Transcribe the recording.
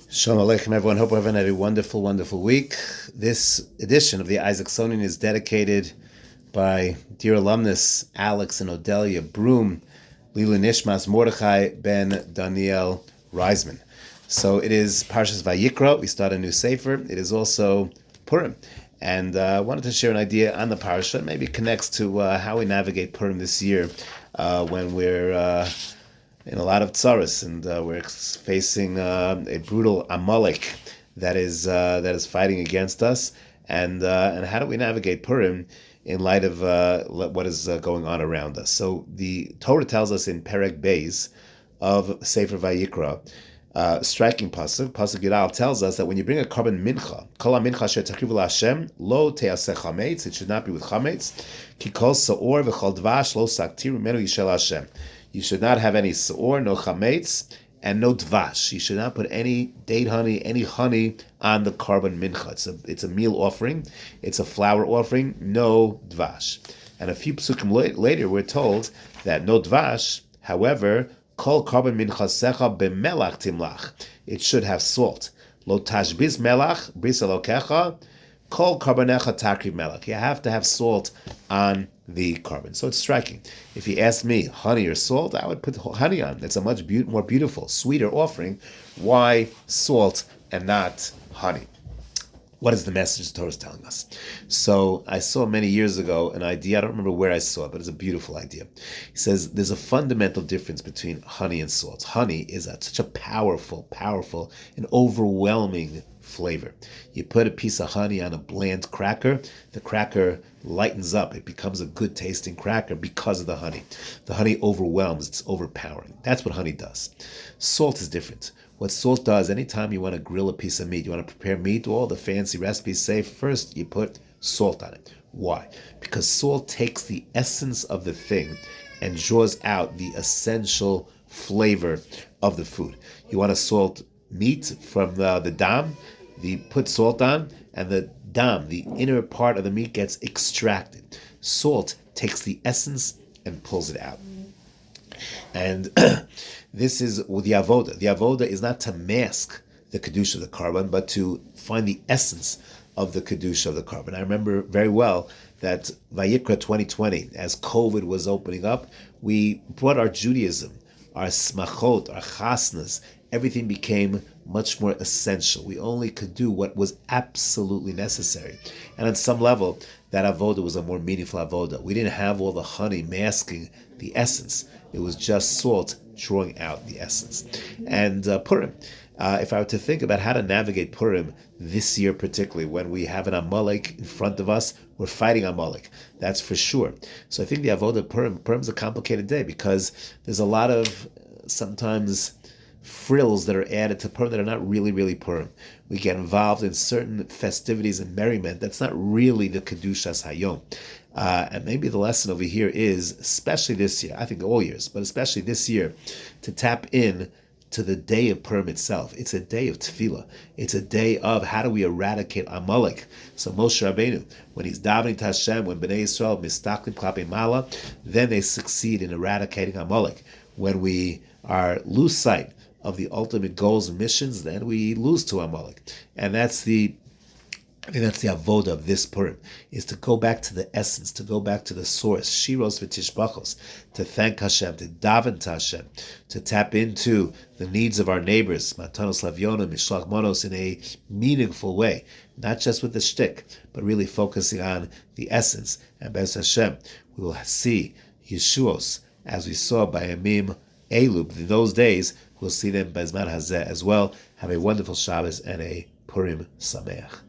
Shalom Aleichem, everyone. Hope everyone had a wonderful, wonderful week. This edition of the Isaacsonian is dedicated by dear alumnus Alex and Odelia Broom, Lila Nishmas Mordechai ben Daniel Reisman. So it is Parshas Vayikra. We start a new sefer. It is also Purim. And I wanted to share an idea on the parsha. Maybe it connects to how we navigate Purim this year when we're in a lot of tsaros, and we're facing a brutal Amalek that is fighting against us, and how do we navigate Purim in light of what is going on around us? So the Torah tells us in Perek Beis of Sefer Vayikra, striking pasuk Yudal tells us that when you bring a carbon mincha, kol mincha she'takrivu laHashem lo te'aseh chametz, it should not be with chametz, ki kol sa'or v'chol dvash lo saktir menu yishel Hashem. You should not have any sa'or, no chametz, and no dvash. You should not put any date honey, any honey on the carbon mincha. It's a meal offering. It's a flour offering. No dvash. And a few psukim later, we're told that no dvash. However, kol carbon mincha secha b'melach timlach. It should have salt. Lo tashbiz melach bris elokecha. Kol karbonecha takriv melach. You have to have salt on the carbon. So it's striking. If you ask me, honey or salt, I would put honey on. It's a much more beautiful, sweeter offering. Why salt and not honey? What is the message the Torah is telling us? So I saw many years ago an idea, I don't remember where I saw it, but it's a beautiful idea. He says there's a fundamental difference between honey and salt. Honey is such a powerful, and overwhelming flavor. You put a piece of honey on a bland cracker, the cracker lightens up. It becomes a good tasting cracker because of the honey. The honey overwhelms, it's overpowering. That's what honey does. Salt is different. What salt does, anytime you want to grill a piece of meat, you want to prepare meat, all the fancy recipes say first you put salt on it. Why? Because salt takes the essence of the thing and draws out the essential flavor of the food. You want to salt meat from the dam, put salt on, and the dam, the inner part of the meat, gets extracted. Salt takes the essence and pulls it out. And this is with the avoda. The avoda is not to mask the kedusha of the carbon, but to find the essence of the kedusha of the carbon. I remember very well that Vayikra 2020, as COVID was opening up, we brought our Judaism, our smachot, our chasnas. Everything became much more essential. We only could do what was absolutely necessary. And on some level, that avoda was a more meaningful avoda. We didn't have all the honey masking the essence. It was just salt drawing out the essence. And Purim, if I were to think about how to navigate Purim this year particularly, when we have an Amalek in front of us, we're fighting Amalek. That's for sure. So I think the avoda Purim's a complicated day because there's a lot of sometimes frills that are added to Purim that are not really Purim. We get involved in certain festivities and merriment that's not really the Kedushas Hayom. And maybe the lesson over here is, especially this year, I think all years, but especially this year, to tap in to the day of Purim itself. It's a day of tefillah. It's a day of how do we eradicate Amalek. So Moshe Rabbeinu, when he's davening to Hashem, when Bnei Yisrael mistaklim klape mala, then they succeed in eradicating Amalek. When we lose sight of the ultimate goals and missions, then we lose to Amalek. And I think that's the avoda of this Purim, is to go back to the essence, to go back to the source, shiros v'tishbachos, to thank Hashem, to daven to Hashem, to tap into the needs of our neighbors, matanos laviona, mishlach manos, in a meaningful way, not just with the shtick, but really focusing on the essence. And Be'ez Hashem, we will see Yeshuos, as we saw by Yamim Elub, in those days. We'll see them Bezman Hazeh as well. Have a wonderful Shabbos and a Purim Sameach.